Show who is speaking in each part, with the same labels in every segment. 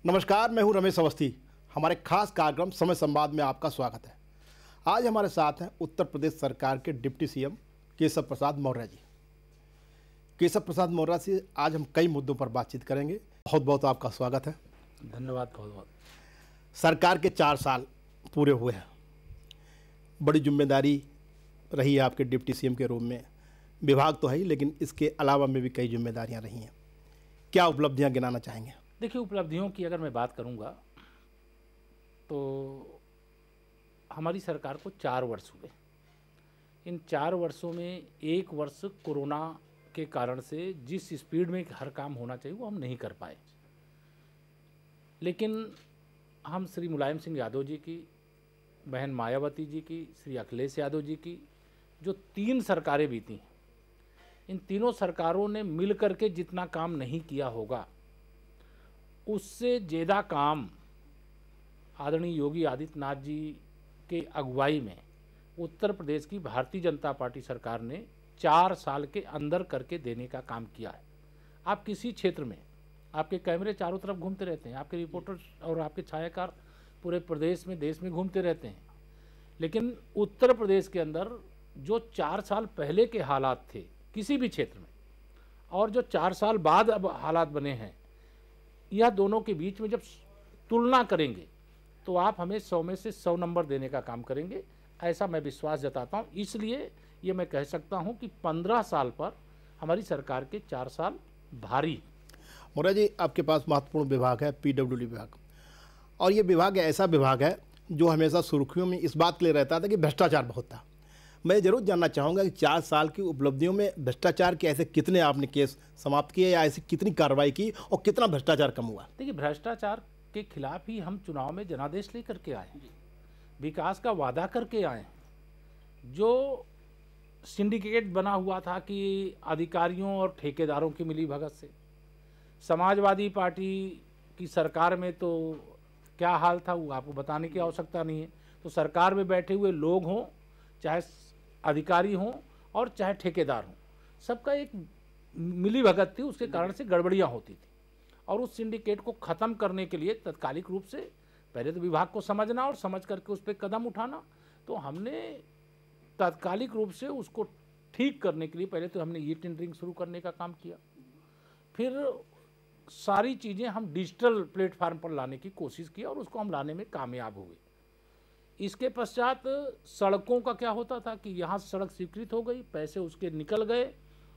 Speaker 1: नमस्कार, मैं हूं रमेश अवस्थी। हमारे खास कार्यक्रम समय संवाद में आपका स्वागत है। आज हमारे साथ हैं उत्तर प्रदेश सरकार के डिप्टी सीएम केशव प्रसाद मौर्य जी। केशव प्रसाद मौर्य से आज हम कई मुद्दों पर बातचीत करेंगे। बहुत बहुत आपका स्वागत है।
Speaker 2: धन्यवाद बहुत बहुत।
Speaker 1: सरकार के 4 साल पूरे हुए हैं। बड़ी जिम्मेदारी रही है आपके डिप्टी सीएम के रूप में। विभाग तो है ही, लेकिन इसके अलावा में भी कई जिम्मेदारियाँ रही हैं। क्या उपलब्धियाँ गिनाना चाहेंगे?
Speaker 2: देखिए, उपलब्धियों की अगर मैं बात करूंगा तो हमारी सरकार को 4 वर्ष हुए। इन 4 वर्षों में 1 वर्ष कोरोना के कारण से जिस स्पीड में हर काम होना चाहिए वो हम नहीं कर पाए, लेकिन हम श्री मुलायम सिंह यादव जी की, बहन मायावती जी की, श्री अखिलेश यादव जी की जो 3 सरकारें बीती, इन तीनों सरकारों ने मिल करके जितना काम नहीं किया होगा उससे ज़्यादा काम आदरणीय योगी आदित्यनाथ जी के अगुवाई में उत्तर प्रदेश की भारतीय जनता पार्टी सरकार ने 4 साल के अंदर करके देने का काम किया है। आप किसी क्षेत्र में, आपके कैमरे चारों तरफ घूमते रहते हैं, आपके रिपोर्टर्स और आपके छायाकार पूरे प्रदेश में, देश में घूमते रहते हैं, लेकिन उत्तर प्रदेश के अंदर जो 4 साल पहले के हालात थे किसी भी क्षेत्र में और जो 4 साल बाद अब हालात बने हैं, यह दोनों के बीच में जब तुलना करेंगे तो आप हमें 100 में से 100 नंबर देने का काम करेंगे, ऐसा मैं विश्वास जताता हूं। इसलिए ये मैं कह सकता हूं कि 15 साल पर हमारी सरकार के 4 साल भारी।
Speaker 1: मौर्य जी, आपके पास महत्वपूर्ण विभाग है पीडब्ल्यूडी विभाग, और ये विभाग ऐसा विभाग है जो हमेशा सुर्खियों में इस बात के लिए रहता था कि भ्रष्टाचार बहुत था। मैं ज़रूर जानना चाहूँगा कि 4 साल की उपलब्धियों में भ्रष्टाचार के ऐसे कितने आपने केस समाप्त किए या ऐसी कितनी कार्रवाई की और कितना भ्रष्टाचार कम हुआ?
Speaker 2: देखिए, भ्रष्टाचार के खिलाफ ही हम चुनाव में जनादेश लेकर के आए, विकास का वादा करके आए। जो सिंडिकेट बना हुआ था कि अधिकारियों और ठेकेदारों की मिली भगत से, समाजवादी पार्टी की सरकार में तो क्या हाल था वो आपको बताने की आवश्यकता नहीं है। तो सरकार में बैठे हुए लोग हों, चाहे अधिकारी हों और चाहे ठेकेदार हों, सबका एक मिली भगत थी, उसके कारण से गड़बड़ियाँ होती थी। और उस सिंडिकेट को ख़त्म करने के लिए तत्कालिक रूप से पहले तो विभाग को समझना और समझ करके उस पर कदम उठाना। तो हमने तात्कालिक रूप से उसको ठीक करने के लिए पहले तो हमने ई टेंडरिंग शुरू करने का काम किया, फिर सारी चीज़ें हम डिजिटल प्लेटफार्म पर लाने की कोशिश की और उसको हम लाने में कामयाब हुए। इसके पश्चात सड़कों का क्या होता था कि यहाँ सड़क स्वीकृत हो गई, पैसे उसके निकल गए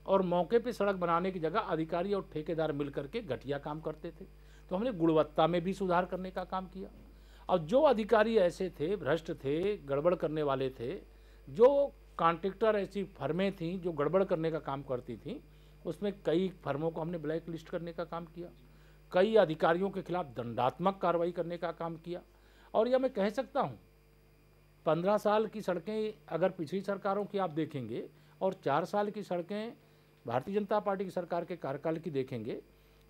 Speaker 2: और मौके पे सड़क बनाने की जगह अधिकारी और ठेकेदार मिल करके घटिया काम करते थे। तो हमने गुणवत्ता में भी सुधार करने का काम किया। और जो अधिकारी ऐसे थे, भ्रष्ट थे, गड़बड़ करने वाले थे, जो कॉन्ट्रैक्टर ऐसी फर्में थीं जो गड़बड़ करने का काम करती थीं, उसमें कई फर्मों को हमने ब्लैक लिस्ट करने का काम किया, कई अधिकारियों के खिलाफ दंडात्मक कार्रवाई करने का काम किया। और यह मैं कह सकता हूँ 15 साल की सड़कें अगर पिछली सरकारों की आप देखेंगे और 4 साल की सड़कें भारतीय जनता पार्टी की सरकार के कार्यकाल की देखेंगे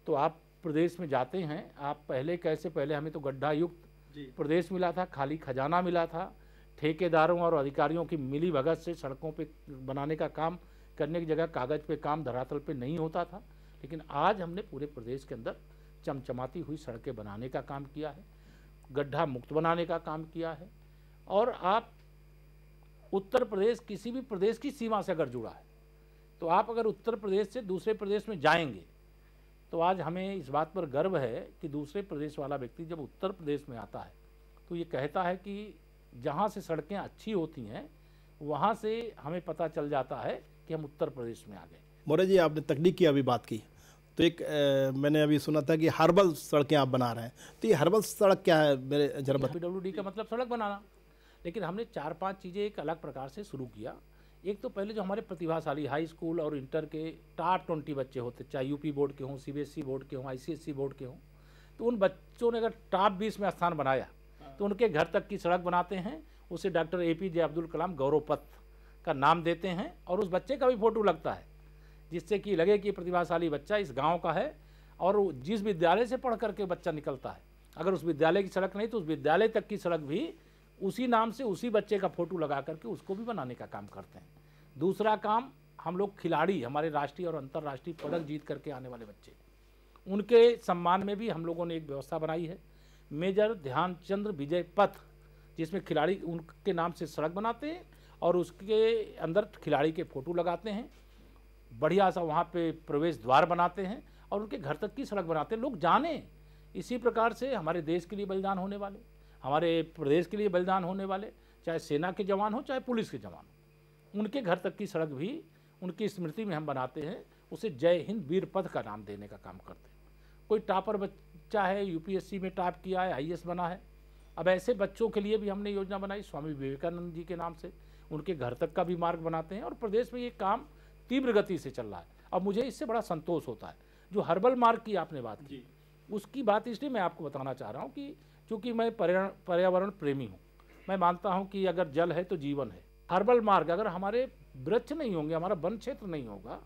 Speaker 2: तो आप प्रदेश में जाते हैं, आप पहले कैसे, पहले हमें तो गड्ढा युक्त प्रदेश मिला था, खाली खजाना मिला था, ठेकेदारों और अधिकारियों की मिली भगत से सड़कों पे बनाने का काम करने की जगह कागज़ पे काम धरातल पे नहीं होता था। लेकिन आज हमने पूरे प्रदेश के अंदर चमचमाती हुई सड़कें बनाने का काम किया है, गड्ढा मुक्त बनाने का काम किया है। और आप उत्तर प्रदेश किसी भी प्रदेश की सीमा से अगर जुड़ा है तो आप अगर उत्तर प्रदेश से दूसरे प्रदेश में जाएंगे तो आज हमें इस बात पर गर्व है कि दूसरे प्रदेश वाला व्यक्ति जब उत्तर प्रदेश में आता है तो ये कहता है कि जहाँ से सड़कें अच्छी होती हैं वहाँ से हमें पता चल जाता है कि हम उत्तर प्रदेश में आ गए।
Speaker 1: मौर्य जी, आपने तकनीक की अभी बात की, तो एक मैंने अभी सुना था कि हर्बल सड़कें आप बना रहे हैं, तो ये हर्बल सड़क क्या है? मेरे जरा
Speaker 2: पीडब्ल्यूडी का मतलब सड़क बनाना, लेकिन हमने 4-5 चीज़ें एक अलग प्रकार से शुरू किया। एक तो पहले जो हमारे प्रतिभाशाली हाई स्कूल और इंटर के टॉप 20 बच्चे होते, चाहे यूपी बोर्ड के हों, सीबीएसई बोर्ड के हों, आईसीएसई बोर्ड के हों, तो उन बच्चों ने अगर टॉप 20 में स्थान बनाया तो उनके घर तक की सड़क बनाते हैं, उसे डॉक्टर APJ अब्दुल कलाम गौरव पथ का नाम देते हैं और उस बच्चे का भी फोटो लगता है जिससे कि लगे कि प्रतिभाशाली बच्चा इस गाँव का है। और जिस विद्यालय से पढ़ करके बच्चा निकलता है, अगर उस विद्यालय की सड़क नहीं तो उस विद्यालय तक की सड़क भी उसी नाम से उसी बच्चे का फोटो लगा करके उसको भी बनाने का काम करते हैं। दूसरा काम, हम लोग खिलाड़ी, हमारे राष्ट्रीय और अंतर्राष्ट्रीय पदक जीत करके आने वाले बच्चे, उनके सम्मान में भी हम लोगों ने एक व्यवस्था बनाई है, मेजर ध्यानचंद विजय पथ, जिसमें खिलाड़ी उनके नाम से सड़क बनाते हैं और उसके अंदर खिलाड़ी के फोटो लगाते हैं, बढ़िया सा वहाँ पे प्रवेश द्वार बनाते हैं और उनके घर तक की सड़क बनाते हैं, लोग जाने। इसी प्रकार से हमारे देश के लिए बलिदान होने वाले, हमारे प्रदेश के लिए बलिदान होने वाले, चाहे सेना के जवान हो चाहे पुलिस के जवान हो, उनके घर तक की सड़क भी उनकी स्मृति में हम बनाते हैं। उसे जय हिंद वीर पथ का नाम देने का काम करते हैं। कोई टॉपर बच्चा है, यूपीएससी में टॉप किया है, आईएएस बना है, अब ऐसे बच्चों के लिए भी हमने योजना बनाई स्वामी विवेकानंद जी के नाम से, उनके घर तक का भी मार्ग बनाते हैं और प्रदेश में ये काम तीव्र गति से चल रहा है। अब मुझे इससे बड़ा संतोष होता है। जो हर्बल मार्ग की आपने बात की, उसकी बात इसलिए मैं आपको बताना चाह रहा हूँ कि चूँकि मैं पर्यावरण प्रेमी हूँ, मैं मानता हूँ कि अगर जल है तो जीवन है। हर्बल मार्ग, अगर हमारे वृक्ष नहीं होंगे, हमारा वन क्षेत्र नहीं होगा,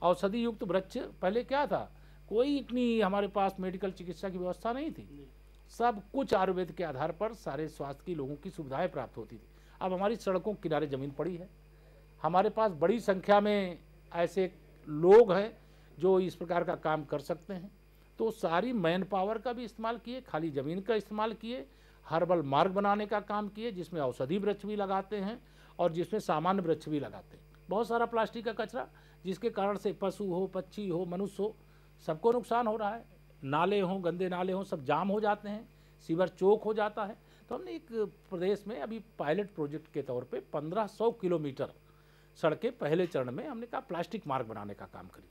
Speaker 2: औषधि युक्त वृक्ष, पहले क्या था, कोई इतनी हमारे पास मेडिकल चिकित्सा की व्यवस्था नहीं थी, सब कुछ आयुर्वेद के आधार पर सारे स्वास्थ्य की लोगों की सुविधाएं प्राप्त होती थी। अब हमारी सड़कों के किनारे ज़मीन पड़ी है, हमारे पास बड़ी संख्या में ऐसे लोग हैं जो इस प्रकार का काम कर सकते हैं, तो सारी मैन पावर का भी इस्तेमाल किए, खाली ज़मीन का इस्तेमाल किए, हर्बल मार्ग बनाने का काम किए, जिसमें औषधि वृक्ष भी लगाते हैं और जिसमें सामान्य वृक्ष भी लगाते हैं। बहुत सारा प्लास्टिक का कचरा, जिसके कारण से पशु हो, पक्षी हो, मनुष्य हो, सबको नुकसान हो रहा है। नाले हों, गंदे नाले हों, सब जाम हो जाते हैं, सीवर चौक हो जाता है। तो हमने एक प्रदेश में अभी पायलट प्रोजेक्ट के तौर पे 1500 किलोमीटर सड़कें पहले चरण में हमने कहा प्लास्टिक मार्ग बनाने का काम करिए,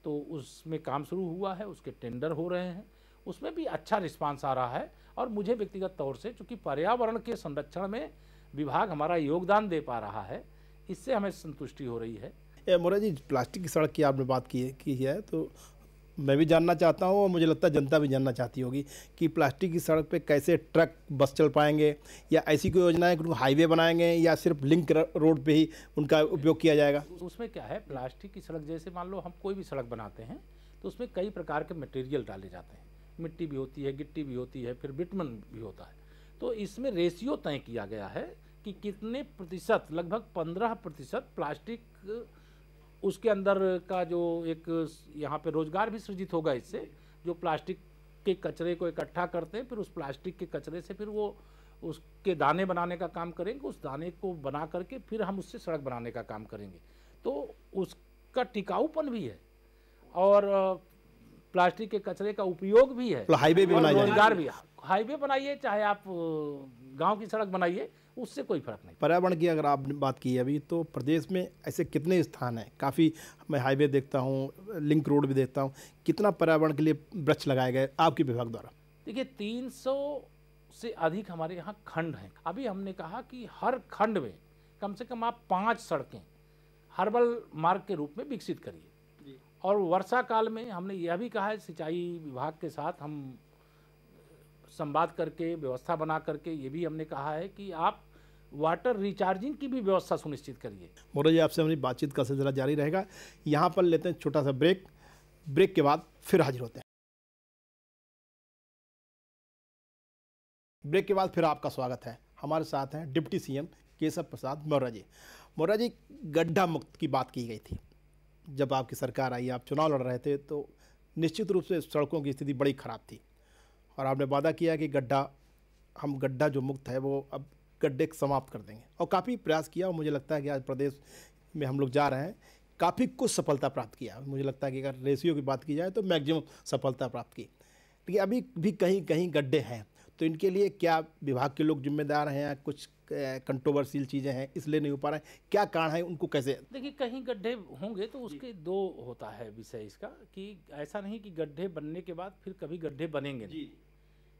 Speaker 2: तो उसमें काम शुरू हुआ है, उसके टेंडर हो रहे हैं, उसमें भी अच्छा रिस्पांस आ रहा है। और मुझे व्यक्तिगत तौर से, चूँकि पर्यावरण के संरक्षण में विभाग हमारा योगदान दे पा रहा है, इससे हमें संतुष्टि हो रही है।
Speaker 1: मोरा जी, प्लास्टिक की सड़क की आपने बात की है, तो मैं भी जानना चाहता हूँ और मुझे लगता है जनता भी जानना चाहती होगी कि प्लास्टिक की सड़क पे कैसे ट्रक बस चल पाएंगे, या ऐसी कोई योजना है कि उनको हाईवे बनाएंगे या सिर्फ लिंक रोड पे ही उनका उपयोग किया जाएगा?
Speaker 2: उसमें क्या है, प्लास्टिक की सड़क, जैसे मान लो हम कोई भी सड़क बनाते हैं तो उसमें कई प्रकार के मटेरियल डाले जाते हैं, मिट्टी भी होती है, गिट्टी भी होती है, फिर बिटमन भी होता है। तो इसमें रेशियो तय किया गया है कि कितने प्रतिशत, लगभग 15% प्लास्टिक उसके अंदर का जो एक यहाँ पे रोजगार भी सृजित होगा इससे, जो प्लास्टिक के कचरे को इकट्ठा करते हैं, फिर उस प्लास्टिक के कचरे से फिर वो उसके दाने बनाने का काम करेंगे, उस दाने को बना करके फिर हम उससे सड़क बनाने का काम करेंगे, तो उसका टिकाऊपन भी है और प्लास्टिक के कचरे का उपयोग भी है,
Speaker 1: तो हाईवे भी बनाया
Speaker 2: रोजगार भी। हाईवे बनाइए चाहे आप गांव की सड़क बनाइए, उससे कोई फर्क नहीं।
Speaker 1: पर्यावरण की अगर आपने बात की है अभी, तो प्रदेश में ऐसे कितने स्थान हैं, काफ़ी मैं हाईवे देखता हूँ, लिंक रोड भी देखता हूँ, कितना पर्यावरण के लिए वृक्ष लगाए गए आपके विभाग द्वारा?
Speaker 2: देखिए 300 से अधिक हमारे यहाँ खंड हैं। अभी हमने कहा कि हर खंड में कम से कम आप 5 सड़कें हर्बल मार्ग के रूप में विकसित करिए। और वर्षा काल में हमने यह भी कहा है, सिंचाई विभाग के साथ हम संवाद करके व्यवस्था बना करके ये भी हमने कहा है कि आप वाटर रिचार्जिंग की भी व्यवस्था सुनिश्चित करिए।
Speaker 1: मोरा जी, आपसे हमारी बातचीत का सिलसिला जारी रहेगा। यहाँ पर लेते हैं छोटा सा ब्रेक, ब्रेक के बाद फिर हाजिर होते हैं। ब्रेक के बाद फिर आपका स्वागत है। हमारे साथ हैं डिप्टी सीएम केशव प्रसाद मौर्य जी। मौर्य जी, गड्ढा मुक्त की बात की गई थी, जब आपकी सरकार आई, आप चुनाव लड़ रहे थे, तो निश्चित रूप से सड़कों की स्थिति बड़ी ख़राब थी और आपने वादा किया कि गड्ढा जो मुक्त है वो अब गड्ढे समाप्त कर देंगे, और काफ़ी प्रयास किया। और मुझे लगता है कि आज प्रदेश में हम लोग जा रहे हैं, काफ़ी कुछ सफलता प्राप्त किया। मुझे लगता है कि अगर रेशियो की बात की जाए तो मैक्सिमम सफलता प्राप्त की, लेकिन अभी भी कहीं कहीं गड्ढे हैं। तो इनके लिए क्या विभाग के लोग जिम्मेदार हैं या कुछ कंट्रोवर्शियल चीज़ें हैं इसलिए नहीं हो पा रहे हैं, क्या कारण है, उनको कैसे?
Speaker 2: देखिए, कहीं गड्ढे होंगे तो उसके दो होता है विषय इसका, कि ऐसा नहीं कि गड्ढे बनने के बाद फिर कभी गड्ढे बनेंगे नहीं।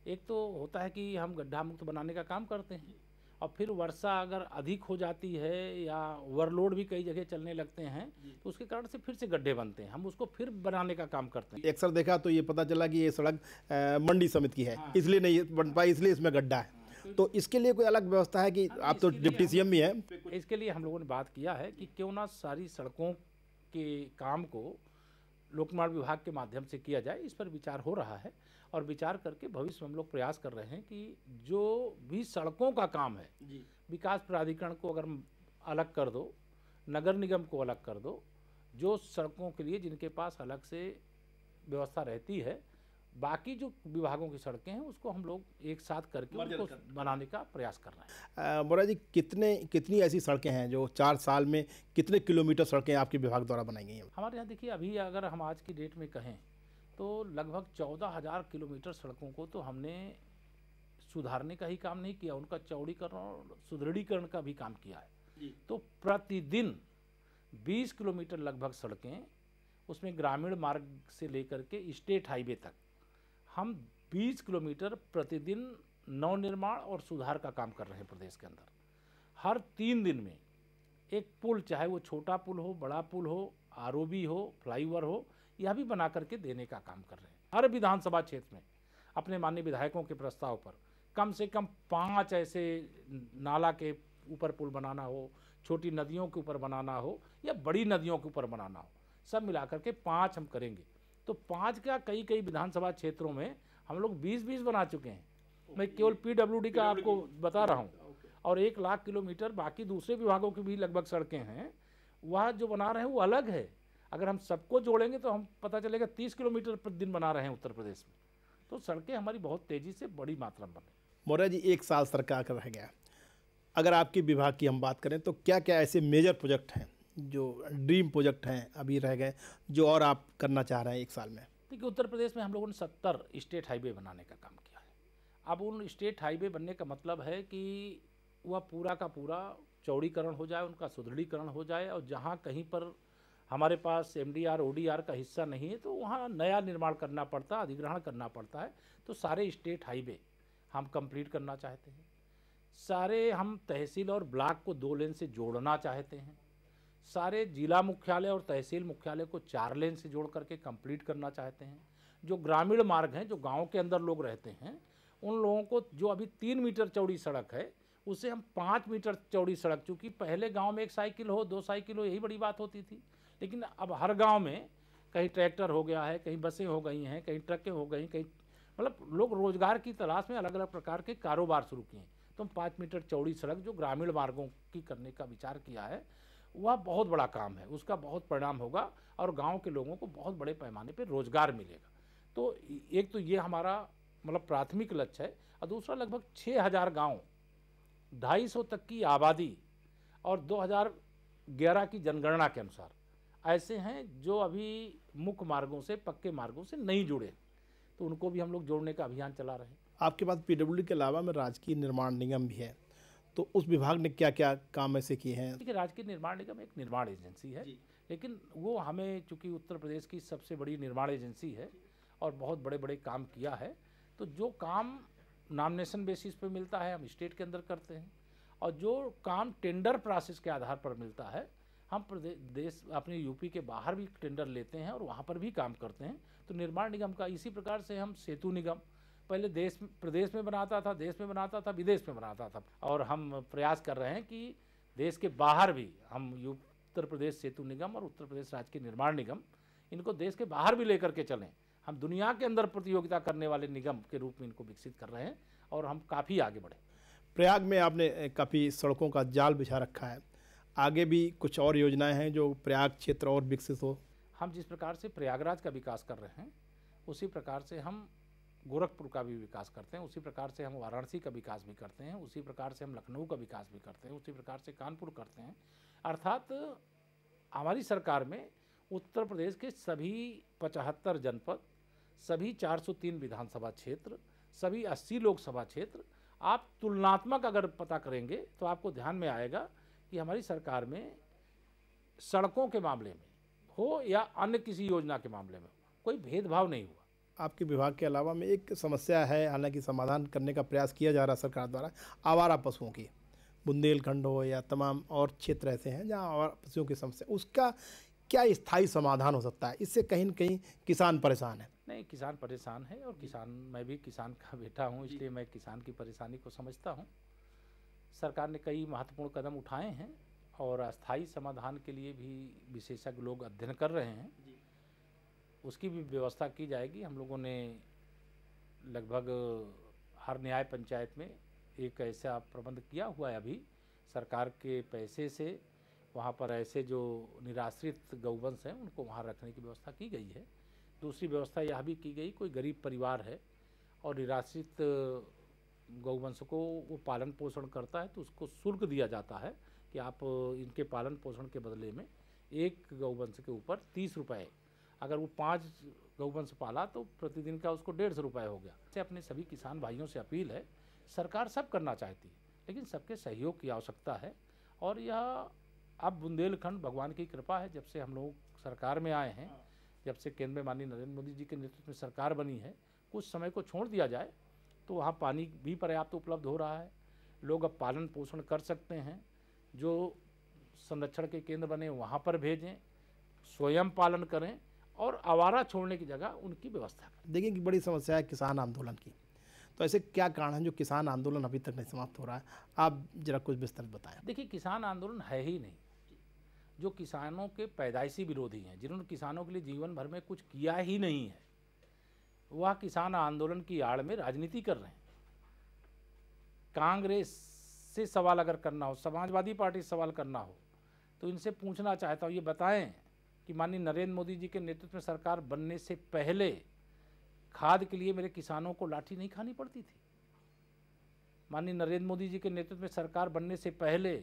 Speaker 2: एक तो होता है कि हम गड्ढा मुक्त बनाने का काम करते हैं और फिर वर्षा अगर अधिक हो जाती है या ओवरलोड भी कई जगह चलने लगते हैं तो उसके कारण से फिर से गड्ढे बनते हैं, हम उसको फिर बनाने का काम करते हैं।
Speaker 1: अक्सर देखा तो ये पता चला कि ये सड़क मंडी समिति की है, इसलिए नहीं बन पाई, इसलिए इसमें गड्ढा है। तो इसके लिए कोई अलग व्यवस्था है कि आप तो डिप्टी सीएम भी हैं?
Speaker 2: इसके लिए हम लोगों ने बात किया है कि क्यों ना सारी सड़कों के काम को लोक निर्माण विभाग के माध्यम से किया जाए, इस पर विचार हो रहा है। और विचार करके भविष्य में हम लोग प्रयास कर रहे हैं कि जो भी सड़कों का काम है, विकास प्राधिकरण को अगर अलग कर दो, नगर निगम को अलग कर दो, जो सड़कों के लिए जिनके पास अलग से व्यवस्था रहती है। बाकी जो विभागों की सड़कें हैं उसको हम लोग एक साथ करके उनको बनाने का प्रयास कर रहे हैं।
Speaker 1: मोरा जी, कितनी ऐसी सड़कें हैं जो 4 साल में कितने किलोमीटर सड़कें आपके विभाग द्वारा बनाई गई हैं?
Speaker 2: हमारे यहाँ देखिए, अभी अगर हम आज की डेट में कहें तो लगभग 14,000 किलोमीटर सड़कों को तो हमने सुधारने का ही काम नहीं किया, उनका चौड़ीकरण और सुदृढ़ीकरण का भी काम किया है। तो प्रतिदिन 20 किलोमीटर लगभग सड़कें, उसमें ग्रामीण मार्ग से लेकर के स्टेट हाईवे तक हम 20 किलोमीटर प्रतिदिन नवनिर्माण और सुधार का काम कर रहे हैं प्रदेश के अंदर। हर 3 दिन में एक पुल, चाहे वो छोटा पुल हो, बड़ा पुल हो, आरओबी हो, फ्लाईओवर हो, यह भी बना करके देने का काम कर रहे हैं। हर विधानसभा क्षेत्र में अपने माननीय विधायकों के प्रस्ताव पर कम से कम 5 ऐसे नाला के ऊपर पुल बनाना हो, छोटी नदियों के ऊपर बनाना हो या बड़ी नदियों के ऊपर बनाना हो, सब मिलाकर के 5 हम करेंगे। तो 5 का कई विधानसभा क्षेत्रों में हम लोग 20-20 बना चुके हैं। मैं केवल पीडब्ल्यूडी का आपको बता रहा हूँ। और 1 लाख किलोमीटर बाकी दूसरे विभागों की भी लगभग सड़कें हैं, वह जो बना रहे हैं वो अलग है। अगर हम सबको जोड़ेंगे तो हम पता चलेगा 30 किलोमीटर प्रतिदिन बना रहे हैं उत्तर प्रदेश में। तो सड़कें हमारी बहुत तेज़ी से बड़ी मात्रा में बने।
Speaker 1: मोरा जी, 1 साल सरकार का रह गया, अगर आपके विभाग की हम बात करें तो क्या क्या ऐसे मेजर प्रोजेक्ट हैं जो ड्रीम प्रोजेक्ट हैं अभी रह गए, जो और आप करना चाह रहे हैं 1 साल में?
Speaker 2: देखिए, उत्तर प्रदेश में हम लोगों ने 70 स्टेट हाईवे बनाने का काम किया है। अब उन स्टेट हाईवे बनने का मतलब है कि वह पूरा का पूरा चौड़ीकरण हो जाए, उनका सुदृढ़ीकरण हो जाए, और जहाँ कहीं पर हमारे पास एमडीआर ओडीआर का हिस्सा नहीं है तो वहाँ नया निर्माण करना पड़ता है, अधिग्रहण करना पड़ता है। तो सारे स्टेट हाईवे हम कंप्लीट करना चाहते हैं। सारे हम तहसील और ब्लॉक को 2 लेन से जोड़ना चाहते हैं। सारे जिला मुख्यालय और तहसील मुख्यालय को 4 लेन से जोड़ करके कंप्लीट करना चाहते हैं। जो ग्रामीण मार्ग हैं, जो गांव के अंदर लोग रहते हैं, उन लोगों को जो अभी 3 मीटर चौड़ी सड़क है उसे हम 5 मीटर चौड़ी सड़क, चूँकि पहले गांव में 1 साइकिल हो, 2 साइकिल हो, यही बड़ी बात होती थी। लेकिन अब हर गांव में कहीं ट्रैक्टर हो गया है, कहीं बसें हो गई हैं, कहीं ट्रकें हो गई, कहीं मतलब लोग रोजगार की तलाश में अलग अलग प्रकार के कारोबार शुरू किए हैं। तो 5 मीटर चौड़ी सड़क जो ग्रामीण मार्गों की करने का विचार किया है, वह बहुत बड़ा काम है, उसका बहुत परिणाम होगा और गांव के लोगों को बहुत बड़े पैमाने पर रोजगार मिलेगा। तो एक तो ये हमारा मतलब प्राथमिक लक्ष्य है। और दूसरा, लगभग 6,000 गाँव, 250 तक की आबादी और 2011 की जनगणना के अनुसार ऐसे हैं जो अभी मुख्य मार्गों से, पक्के मार्गों से नहीं जुड़े, तो उनको भी हम लोग जोड़ने का अभियान चला रहे हैं।
Speaker 1: आपके पास पीडब्ल्यूडी के अलावा में राजकीय निर्माण निगम भी है, तो उस विभाग ने क्या क्या काम ऐसे किए हैं?
Speaker 2: देखिए, राजकीय निर्माण निगम एक निर्माण एजेंसी है, लेकिन वो हमें, चूँकि उत्तर प्रदेश की सबसे बड़ी निर्माण एजेंसी है और बहुत बड़े बड़े काम किया है, तो जो काम नॉमिनेशन बेसिस पे मिलता है हम स्टेट के अंदर करते हैं, और जो काम टेंडर प्रोसेस के आधार पर मिलता है हम प्रदेश अपने यूपी के बाहर भी टेंडर लेते हैं और वहाँ पर भी काम करते हैं। तो निर्माण निगम का इसी प्रकार से हम सेतु निगम पहले प्रदेश में बनाता था, देश में बनाता था, विदेश में बनाता था, और हम प्रयास कर रहे हैं कि देश के बाहर भी हम उत्तर प्रदेश सेतु निगम और उत्तर प्रदेश राज्य के निर्माण निगम, इनको देश के बाहर भी लेकर के चलें। हम दुनिया के अंदर प्रतियोगिता करने वाले निगम के रूप में इनको विकसित कर रहे हैं और हम काफ़ी आगे बढ़े।
Speaker 1: प्रयाग में आपने काफ़ी सड़कों का जाल बिछा रखा है, आगे भी कुछ और योजनाएं हैं जो प्रयाग क्षेत्र और विकसित हो?
Speaker 2: हम जिस प्रकार से प्रयागराज का विकास कर रहे हैं उसी प्रकार से हम गोरखपुर का भी विकास करते हैं, उसी प्रकार से हम वाराणसी का विकास भी करते हैं, उसी प्रकार से हम लखनऊ का विकास भी करते हैं, उसी प्रकार से कानपुर करते हैं। अर्थात हमारी सरकार में उत्तर प्रदेश के सभी 75 जनपद, सभी 403 विधानसभा क्षेत्र, सभी 80 लोकसभा क्षेत्र, आप तुलनात्मक अगर पता करेंगे तो आपको ध्यान में आएगा कि हमारी सरकार में सड़कों के मामले में हो या अन्य किसी योजना के मामले में कोई भेदभाव नहीं हुआ।
Speaker 1: आपके विभाग के अलावा में एक समस्या है, हालांकि समाधान करने का प्रयास किया जा रहा है सरकार द्वारा, आवारा पशुओं की। बुंदेलखंड हो या तमाम और क्षेत्र ऐसे हैं जहाँ आवारा पशुओं की समस्या, उसका क्या स्थायी समाधान हो सकता है? इससे कहीं न कहीं किसान परेशान है।
Speaker 2: नहीं, किसान परेशान है, और मैं भी किसान का बेटा हूँ, इसलिए मैं किसान की परेशानी को समझता हूँ। सरकार ने कई महत्वपूर्ण कदम उठाए हैं और अस्थायी समाधान के लिए भी विशेषज्ञ लोग अध्ययन कर रहे हैं, उसकी भी व्यवस्था की जाएगी। हम लोगों ने लगभग हर न्याय पंचायत में एक ऐसा प्रबंध किया हुआ है अभी सरकार के पैसे से, वहाँ पर ऐसे जो निराश्रित गौवंश हैं उनको वहाँ रखने की व्यवस्था की गई है, दूसरी व्यवस्था यह भी की गई, कोई गरीब परिवार है और निराश्रित गौवंश को वो पालन पोषण करता है तो उसको शुल्क दिया जाता है कि आप इनके पालन पोषण के बदले में एक गौवंश के ऊपर 30 रुपये, अगर वो 5 गौवंश पाला तो प्रतिदिन का उसको 150 रुपये हो गया। से अपने सभी किसान भाइयों से अपील है, सरकार सब करना चाहती है लेकिन सबके सहयोग की आवश्यकता है। और यह अब बुंदेलखंड भगवान की कृपा है, जब से हम लोग सरकार में आए हैं, जब से केंद्र में माननीय नरेंद्र मोदी जी के नेतृत्व में सरकार बनी है, कुछ समय को छोड़ दिया जाए तो वहाँ पानी भी पर्याप्त उपलब्ध हो रहा है, लोग अब पालन पोषण कर सकते हैं। जो संरक्षण के केंद्र बने वहाँ पर भेजें, स्वयं पालन करें और आवारा छोड़ने की जगह उनकी व्यवस्था करें।
Speaker 1: देखिए कि बड़ी समस्या है किसान आंदोलन की, तो ऐसे क्या कारण है जो किसान आंदोलन अभी तक नहीं समाप्त हो रहा है? आप जरा कुछ विस्तार बताएं।
Speaker 2: देखिए, किसान आंदोलन है ही नहीं। जो किसानों के पैदाइशी विरोधी हैं, जिन्होंने किसानों के लिए जीवन भर में कुछ किया ही नहीं है, वह किसान आंदोलन की आड़ में राजनीति कर रहे हैं। कांग्रेस से सवाल अगर करना हो, समाजवादी पार्टी से सवाल करना हो, तो इनसे पूछना चाहता हूँ, ये बताएं कि माननीय नरेंद्र मोदी जी के नेतृत्व में सरकार बनने से पहले खाद के लिए मेरे किसानों को लाठी नहीं खानी पड़ती थी। माननीय नरेंद्र मोदी जी के नेतृत्व में सरकार बनने से पहले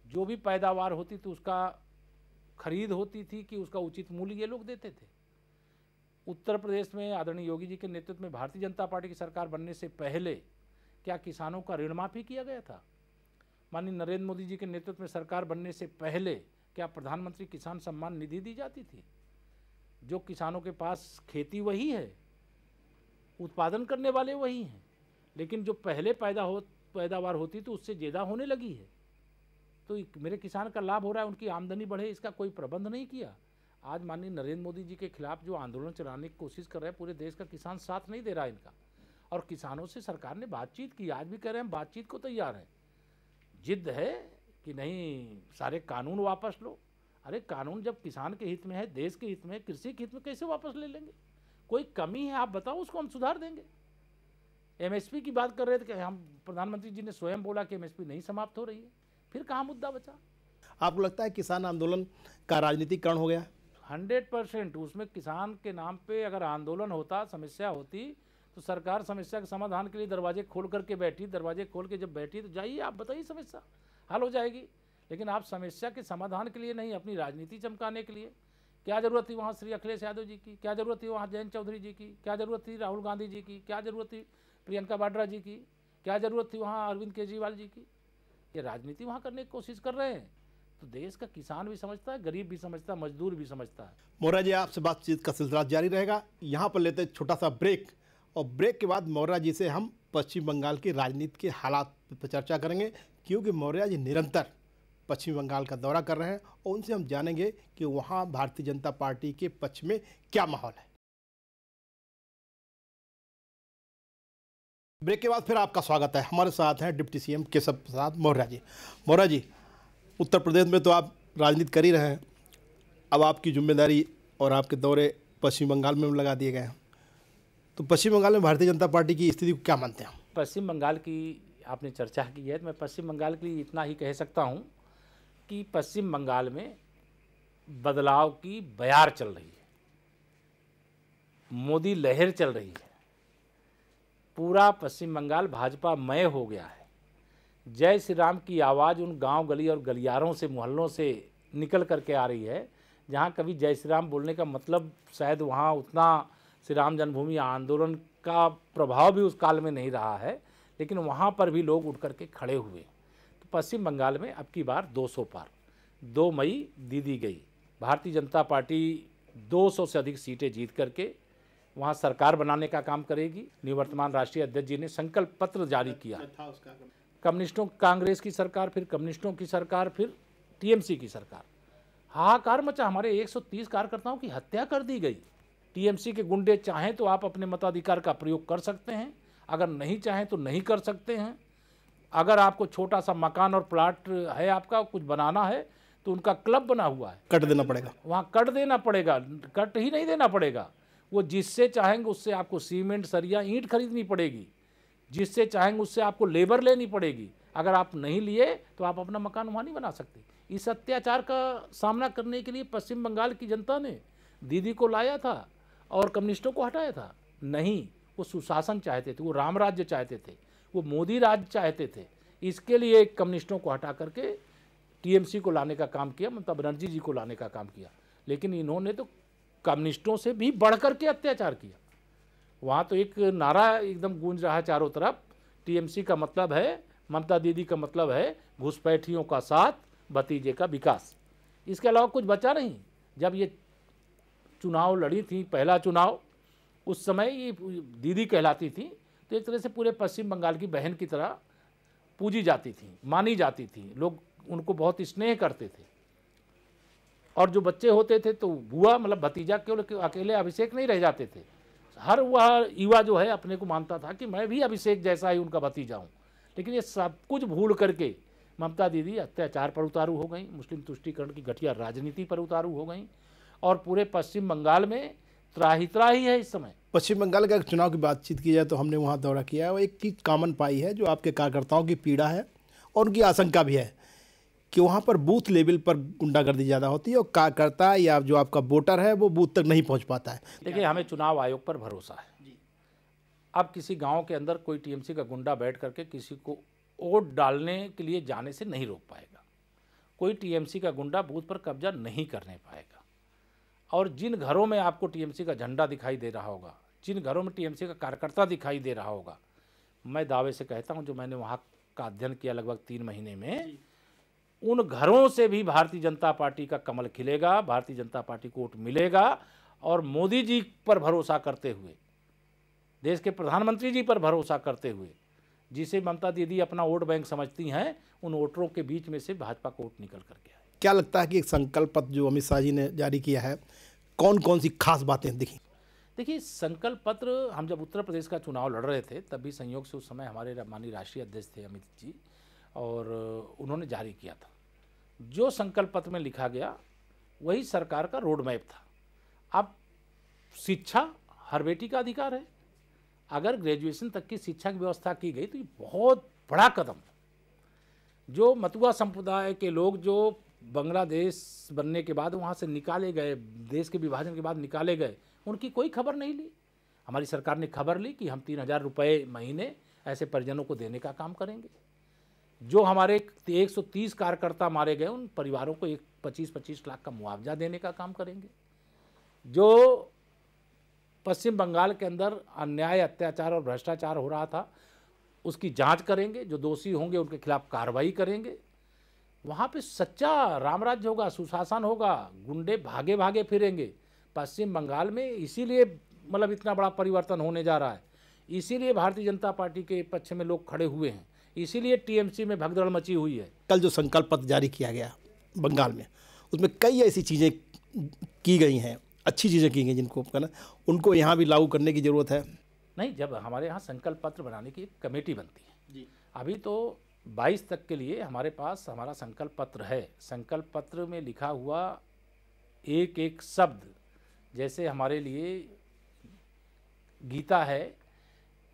Speaker 2: जो भी पैदावार होती थी उसका खरीद होती थी कि उसका उचित मूल्य ये लोग देते थे। उत्तर प्रदेश में आदरणीय योगी जी के नेतृत्व में भारतीय जनता पार्टी की सरकार बनने से पहले क्या किसानों का ऋण माफी किया गया था? माननीय नरेंद्र मोदी जी के नेतृत्व में सरकार बनने से पहले क्या प्रधानमंत्री किसान सम्मान निधि दी जाती थी? जो किसानों के पास खेती वही है, उत्पादन करने वाले वही हैं, लेकिन जो पहले पैदावार होती तो उससे ज़्यादा होने लगी है। तो मेरे किसान का लाभ हो रहा है, उनकी आमदनी बढ़े, इसका कोई प्रबंध नहीं किया। आज माननीय नरेंद्र मोदी जी के खिलाफ जो आंदोलन चलाने की कोशिश कर रहे हैं, पूरे देश का किसान साथ नहीं दे रहा है इनका। और किसानों से सरकार ने बातचीत की, आज भी कह रहे हैं हम बातचीत को तैयार हैं। जिद है कि नहीं सारे कानून वापस लो। अरे कानून जब किसान के हित में है, देश के हित में है, कृषि के हित में, कैसे वापस ले लेंगे? कोई कमी है आप बताओ, उसको हम सुधार देंगे। एमएसपी की बात कर रहे थे कि हम, प्रधानमंत्री जी ने स्वयं बोला कि एमएसपी नहीं समाप्त हो रही है, फिर कहाँ मुद्दा बचा?
Speaker 1: आपको लगता है किसान आंदोलन का राजनीतिकरण हो गया?
Speaker 2: 100% उसमें किसान के नाम पे अगर आंदोलन होता, समस्या होती, तो सरकार समस्या के समाधान के लिए दरवाजे खोल करके बैठी। दरवाजे खोल के जब बैठी तो जाइए आप बताइए, समस्या हल हो जाएगी। लेकिन आप समस्या के समाधान के लिए नहीं, अपनी राजनीति चमकाने के लिए। क्या ज़रूरत थी वहाँ श्री अखिलेश यादव जी की? क्या ज़रूरत थी वहाँ जयंत चौधरी जी की? क्या ज़रूरत थी राहुल गांधी जी की? क्या ज़रूरत थी प्रियंका वाड्रा जी की? क्या ज़रूरत थी वहाँ अरविंद केजरीवाल जी की? ये राजनीति वहाँ करने की कोशिश कर रहे हैं। तो देश का किसान भी समझता है, गरीब भी समझता है, मजदूर भी समझता है।
Speaker 1: मौर्य जी, आपसे बातचीत का सिलसिला जारी रहेगा। यहाँ पर लेते छोटा सा ब्रेक, और ब्रेक के बाद मौर्य जी से हम पश्चिम बंगाल की राजनीति के हालात पर चर्चा करेंगे, क्योंकि मौर्य जी निरंतर पश्चिम बंगाल का दौरा कर रहे हैं और उनसे हम जानेंगे कि वहाँ भारतीय जनता पार्टी के पक्ष में क्या माहौल है। ब्रेक के बाद फिर आपका स्वागत है। हमारे साथ हैं डिप्टी सीएम केशव प्रसाद मौर्य जी। मौर्य जी, उत्तर प्रदेश में तो आप राजनीति कर ही रहे हैं, अब आपकी जिम्मेदारी और आपके दौरे पश्चिम बंगाल में लगा दिए गए हैं, तो पश्चिम बंगाल में भारतीय जनता पार्टी की स्थिति को क्या मानते हैं?
Speaker 2: पश्चिम बंगाल की आपने चर्चा की है, तो मैं पश्चिम बंगाल के लिए इतना ही कह सकता हूँ कि पश्चिम बंगाल में बदलाव की बयार चल रही है, मोदी लहर चल रही है। पूरा पश्चिम बंगाल भाजपा मय हो गया है। जय श्री राम की आवाज़ उन गांव गली और गलियारों से, मोहल्लों से निकल करके आ रही है, जहां कभी जय श्री राम बोलने का मतलब शायद वहां उतना श्री राम जन्मभूमि आंदोलन का प्रभाव भी उस काल में नहीं रहा है, लेकिन वहां पर भी लोग उठ करके खड़े हुए। तो पश्चिम बंगाल में अब की बार 200 पार, 2 मई दी गई। भारतीय जनता पार्टी 200 से अधिक सीटें जीत करके वहाँ सरकार बनाने का काम करेगी। निवर्तमान राष्ट्रीय अध्यक्ष जी ने संकल्प पत्र जारी किया। कम्युनिस्टों, कांग्रेस की सरकार, फिर कम्युनिस्टों की सरकार, फिर टीएमसी की सरकार। हाहाकार मचा। हमारे 130 कार्यकर्ताओं की हत्या कर दी गई। टीएमसी के गुंडे चाहें तो आप अपने मताधिकार का प्रयोग कर सकते हैं, अगर नहीं चाहें तो नहीं कर सकते हैं। अगर आपको छोटा सा मकान और प्लाट है, आपका कुछ बनाना है, तो उनका क्लब बना हुआ है,
Speaker 1: कट देना पड़ेगा,
Speaker 2: वहाँ कट देना पड़ेगा। कट ही नहीं देना पड़ेगा, वो जिससे चाहेंगे उससे आपको सीमेंट, सरिया, ईंट खरीदनी पड़ेगी। जिससे चाहेंगे उससे आपको लेबर लेनी पड़ेगी। अगर आप नहीं लिए तो आप अपना मकान वहाँ नहीं बना सकते। इस अत्याचार का सामना करने के लिए पश्चिम बंगाल की जनता ने दीदी को लाया था और कम्युनिस्टों को हटाया था? नहीं, वो सुशासन चाहते थे, वो राम राज्य चाहते थे, वो मोदी राज चाहते थे। इसके लिए कम्युनिस्टों को हटा करके टीएमसी को लाने का काम किया, ममता बनर्जी जी को लाने का काम किया। लेकिन इन्होंने तो कम्युनिस्टों से भी बढ़ करके अत्याचार किया। वहाँ तो एक नारा एकदम गूंज रहा है चारों तरफ, टीएमसी का मतलब है, ममता दीदी का मतलब है घुसपैठियों का साथ, भतीजे का विकास। इसके अलावा कुछ बचा नहीं। जब ये चुनाव लड़ी थी, पहला चुनाव, उस समय ये दीदी कहलाती थी, तो एक तरह से पूरे पश्चिम बंगाल की बहन की तरह पूजी जाती थी, मानी जाती थी। लोग उनको बहुत स्नेह करते थे। और जो बच्चे होते थे तो बुआ मतलब भतीजा केवल अकेले अभिषेक नहीं रह जाते थे। हर वह युवा जो है अपने को मानता था कि मैं भी अभिषेक जैसा ही उनका भतीजा हूँ। लेकिन ये सब कुछ भूल करके ममता दीदी अत्याचार पर उतारू हो गई, मुस्लिम तुष्टीकरण की घटिया राजनीति पर उतारू हो गई, और पूरे पश्चिम बंगाल में त्राही त्राही है इस समय।
Speaker 1: पश्चिम बंगाल का चुनाव की बातचीत की जाए तो हमने वहाँ दौरा किया है, वो एक चीज़ कॉमन पाई है जो आपके कार्यकर्ताओं की पीड़ा है और उनकी आशंका भी है कि वहाँ पर बूथ लेवल पर गुंडागर्दी ज़्यादा होती है और कार्यकर्ता या जो आपका वोटर है वो बूथ तक नहीं पहुँच पाता है।
Speaker 2: देखिए, हमें चुनाव आयोग पर भरोसा है। अब किसी गांव के अंदर कोई टीएमसी का गुंडा बैठ करके किसी को वोट डालने के लिए जाने से नहीं रोक पाएगा। कोई टीएमसी का गुंडा बूथ पर कब्जा नहीं करने पाएगा। और जिन घरों में आपको टीएमसी का झंडा दिखाई दे रहा होगा, जिन घरों में टीएमसी का कार्यकर्ता दिखाई दे रहा होगा, मैं दावे से कहता हूं, जो मैंने वहां का अध्ययन किया लगभग 3 महीने में, उन घरों से भी भारतीय जनता पार्टी का कमल खिलेगा, भारतीय जनता पार्टी को वोट मिलेगा। और मोदी जी पर भरोसा करते हुए, देश के प्रधानमंत्री जी पर भरोसा करते हुए, जिसे ममता दीदी अपना वोट बैंक समझती हैं, उन वोटरों के बीच में से भाजपा को वोट निकल करके आए।
Speaker 1: क्या लगता है कि एक संकल्प पत्र जो अमित शाह जी ने जारी किया है, कौन कौन सी खास बातें दिखी?
Speaker 2: देखिए, संकल्प पत्र, हम जब उत्तर प्रदेश का चुनाव लड़ रहे थे तब भी संयोग से उस समय हमारे माननीय राष्ट्रीय अध्यक्ष थे अमित जी, और उन्होंने जारी किया था। जो संकल्प पत्र में लिखा गया वही सरकार का रोड मैप था। अब शिक्षा हर बेटी का अधिकार है। अगर ग्रेजुएशन तक की शिक्षा की व्यवस्था की गई तो ये बहुत बड़ा कदम है। जो मतुआ संप्रदाय के लोग जो बांग्लादेश बनने के बाद वहाँ से निकाले गए, देश के विभाजन के बाद निकाले गए, उनकी कोई खबर नहीं ली। हमारी सरकार ने खबर ली कि हम 3,000 रुपये महीने ऐसे परिजनों को देने का काम करेंगे। जो हमारे 130 कार्यकर्ता मारे गए, उन परिवारों को 25-25 लाख का मुआवजा देने का काम करेंगे। जो पश्चिम बंगाल के अंदर अन्याय, अत्याचार और भ्रष्टाचार हो रहा था, उसकी जांच करेंगे। जो दोषी होंगे उनके खिलाफ कार्रवाई करेंगे। वहाँ पे सच्चा राम राज्य होगा, सुशासन होगा, गुंडे भागे भागे फिरेंगे पश्चिम बंगाल में। इसीलिए मतलब इतना बड़ा परिवर्तन होने जा रहा है, इसीलिए भारतीय जनता पार्टी के पक्ष में लोग खड़े हुए हैं, इसीलिए टीएमसी में भगदड़ मची हुई है।
Speaker 1: कल जो संकल्प पत्र जारी किया गया बंगाल में, उसमें कई ऐसी चीज़ें की गई हैं, अच्छी चीज़ें की गई जिनको कहना उनको यहाँ भी लागू करने की ज़रूरत है।
Speaker 2: नहीं, जब हमारे यहाँ संकल्प पत्र बनाने की एक कमेटी बनती है जी। अभी तो 22 तक के लिए हमारे पास हमारा संकल्प पत्र है। संकल्प पत्र में लिखा हुआ एक एक शब्द, जैसे हमारे लिए गीता है,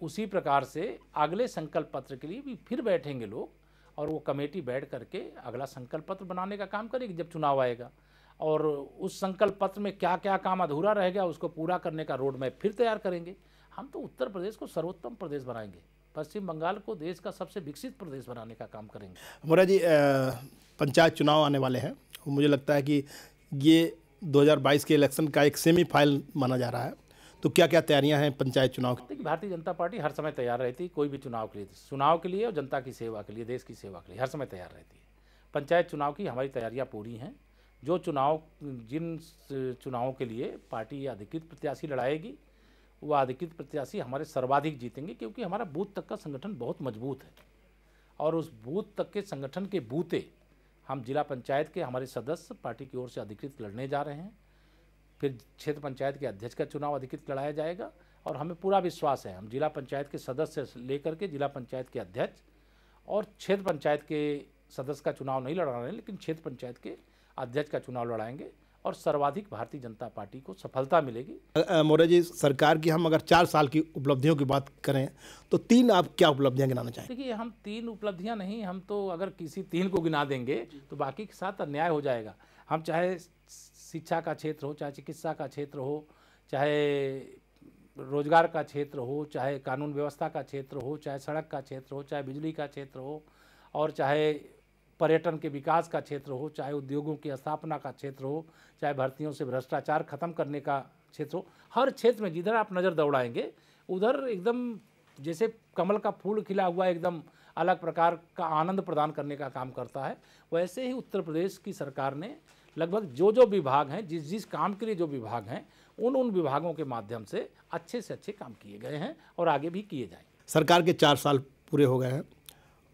Speaker 2: उसी प्रकार से अगले संकल्प पत्र के लिए भी फिर बैठेंगे लोग, और वो कमेटी बैठ करके अगला संकल्प पत्र बनाने का काम करेगी जब चुनाव आएगा। और उस संकल्प पत्र में क्या क्या काम अधूरा रह गया उसको पूरा करने का रोड मैप फिर तैयार करेंगे। हम तो उत्तर प्रदेश को सर्वोत्तम प्रदेश बनाएंगे, पश्चिम बंगाल को देश का सबसे विकसित प्रदेश बनाने का काम करेंगे।
Speaker 1: मोरा जी, पंचायत चुनाव आने वाले हैं, मुझे लगता है कि ये 2022 के इलेक्शन का एक सेमीफाइनल माना जा रहा है, तो क्या क्या तैयारियां हैं पंचायत चुनाव की?
Speaker 2: देखिए, भारतीय जनता पार्टी हर समय तैयार रहती है, कोई भी चुनाव के लिए और जनता की सेवा के लिए, देश की सेवा के लिए हर समय तैयार रहती है। पंचायत चुनाव की हमारी तैयारियां पूरी हैं। जिन चुनावों के लिए पार्टी अधिकृत प्रत्याशी लड़ाएगी, वह अधिकृत प्रत्याशी हमारे सर्वाधिक जीतेंगे, क्योंकि हमारा बूथ तक का संगठन बहुत मजबूत है। और उस बूथ तक के संगठन के बूते हम जिला पंचायत के हमारे सदस्य पार्टी की ओर से अधिकृत लड़ने जा रहे हैं। फिर क्षेत्र पंचायत के अध्यक्ष का चुनाव अधिकृत लड़ाया जाएगा, और हमें पूरा विश्वास है हम जिला पंचायत के सदस्य से लेकर के जिला पंचायत के अध्यक्ष और क्षेत्र पंचायत के सदस्य का चुनाव नहीं लड़ा रहे हैं, लेकिन क्षेत्र पंचायत के अध्यक्ष का चुनाव लड़ाएंगे, और सर्वाधिक भारतीय जनता पार्टी को सफलता मिलेगी।
Speaker 1: मोरे जी, सरकार की हम अगर 4 साल की उपलब्धियों की बात करें तो 3 आप क्या उपलब्धियां गिनाना चाहेंगे?
Speaker 2: देखिए, हम 3 उपलब्धियां नहीं, हम तो अगर किसी 3 को गिना देंगे तो बाकी के साथ अन्याय हो जाएगा। हम चाहे शिक्षा का क्षेत्र हो, चाहे चिकित्सा का क्षेत्र हो, चाहे रोजगार का क्षेत्र हो, चाहे कानून व्यवस्था का क्षेत्र हो, चाहे सड़क का क्षेत्र हो, चाहे बिजली का क्षेत्र हो, और चाहे पर्यटन के विकास का क्षेत्र हो, चाहे उद्योगों की स्थापना का क्षेत्र हो, चाहे भर्तियों से भ्रष्टाचार खत्म करने का क्षेत्र हो, हर क्षेत्र में जिधर आप नज़र दौड़ाएंगे उधर एकदम जैसे कमल का फूल खिला हुआ एकदम अलग प्रकार का आनंद प्रदान करने का काम करता है। वैसे ही उत्तर प्रदेश की सरकार ने लगभग जो जो विभाग हैं, जिस जिस काम के लिए जो विभाग हैं, उन विभागों के माध्यम से अच्छे काम किए गए हैं और आगे भी किए जाएंगे।
Speaker 1: सरकार के 4 साल पूरे हो गए हैं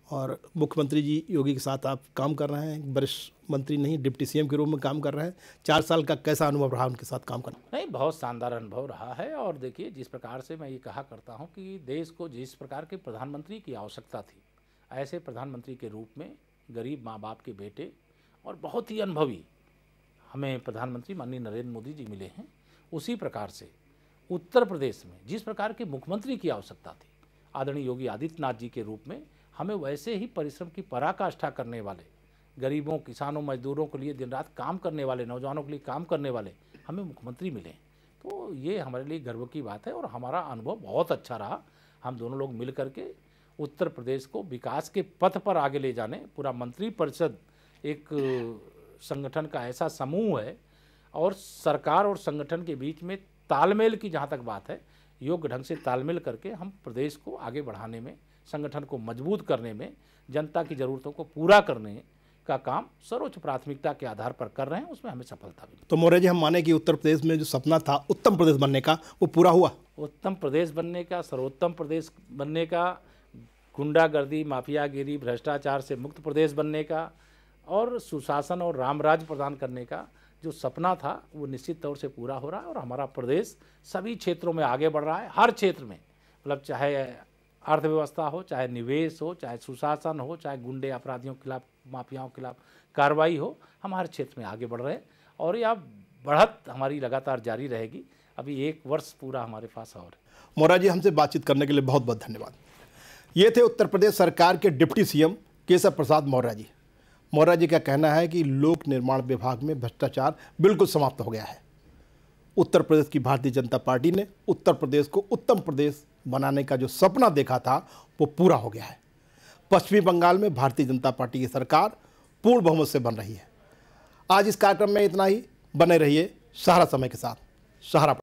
Speaker 1: और मुख्यमंत्री जी योगी के साथ आप काम कर रहे हैं, वरिष्ठ मंत्री नहीं डिप्टी सीएम के रूप में काम कर रहे हैं। 4 साल का कैसा अनुभव रहा उनके साथ काम करना?
Speaker 2: नहीं, बहुत शानदार अनुभव रहा है। और देखिए, जिस प्रकार से मैं ये कहा करता हूँ कि देश को जिस प्रकार के प्रधानमंत्री की आवश्यकता थी, ऐसे प्रधानमंत्री के रूप में गरीब माँ बाप के बेटे और बहुत ही अनुभवी हमें प्रधानमंत्री माननीय नरेंद्र मोदी जी मिले हैं। उसी प्रकार से उत्तर प्रदेश में जिस प्रकार के मुख्यमंत्री की आवश्यकता थी, आदरणीय योगी आदित्यनाथ जी के रूप में हमें वैसे ही परिश्रम की पराकाष्ठा करने वाले, गरीबों, किसानों, मजदूरों के लिए दिन रात काम करने वाले, नौजवानों के लिए काम करने वाले हमें मुख्यमंत्री मिले। तो ये हमारे लिए गर्व की बात है और हमारा अनुभव बहुत अच्छा रहा। हम दोनों लोग मिल करके उत्तर प्रदेश को विकास के पथ पर आगे ले जाने, पूरा मंत्रिपरिषद एक संगठन का ऐसा समूह है और सरकार और संगठन के बीच में तालमेल की जहाँ तक बात है, योग्य ढंग से तालमेल करके हम प्रदेश को आगे बढ़ाने में, संगठन को मजबूत करने में, जनता की ज़रूरतों को पूरा करने का काम सर्वोच्च प्राथमिकता के आधार पर कर रहे हैं। उसमें हमें सफलता मिली।
Speaker 1: तो मौर्य जी, हम माने कि उत्तर प्रदेश में जो सपना था उत्तम प्रदेश बनने का, वो पूरा हुआ?
Speaker 2: उत्तम प्रदेश बनने का, सर्वोत्तम प्रदेश बनने का, गुंडागर्दी, माफियागिरी, भ्रष्टाचार से मुक्त प्रदेश बनने का और सुशासन और रामराज प्रदान करने का जो सपना था, वो निश्चित तौर से पूरा हो रहा है। और हमारा प्रदेश सभी क्षेत्रों में आगे बढ़ रहा है। हर क्षेत्र में, मतलब चाहे अर्थव्यवस्था हो, चाहे निवेश हो, चाहे सुशासन हो, चाहे गुंडे अपराधियों के खिलाफ, माफियाओं के खिलाफ कार्रवाई हो, हम हर क्षेत्र में आगे बढ़ रहे हैं और यह बढ़त हमारी लगातार जारी रहेगी। अभी 1 वर्ष पूरा हमारे पास और है।
Speaker 1: मौर्य जी, हमसे बातचीत करने के लिए बहुत बहुत धन्यवाद। ये थे उत्तर प्रदेश सरकार के डिप्टी सीएम केशव प्रसाद मौर्य जी। मौर्य जी का कहना है कि लोक निर्माण विभाग में भ्रष्टाचार बिल्कुल समाप्त हो गया है। उत्तर प्रदेश की भारतीय जनता पार्टी ने उत्तर प्रदेश को उत्तम प्रदेश बनाने का जो सपना देखा था, वो पूरा हो गया है। पश्चिमी बंगाल में भारतीय जनता पार्टी की सरकार पूर्ण बहुमत से बन रही है। आज इस कार्यक्रम में इतना ही। बने रहिए सहारा समय के साथ। सहारा।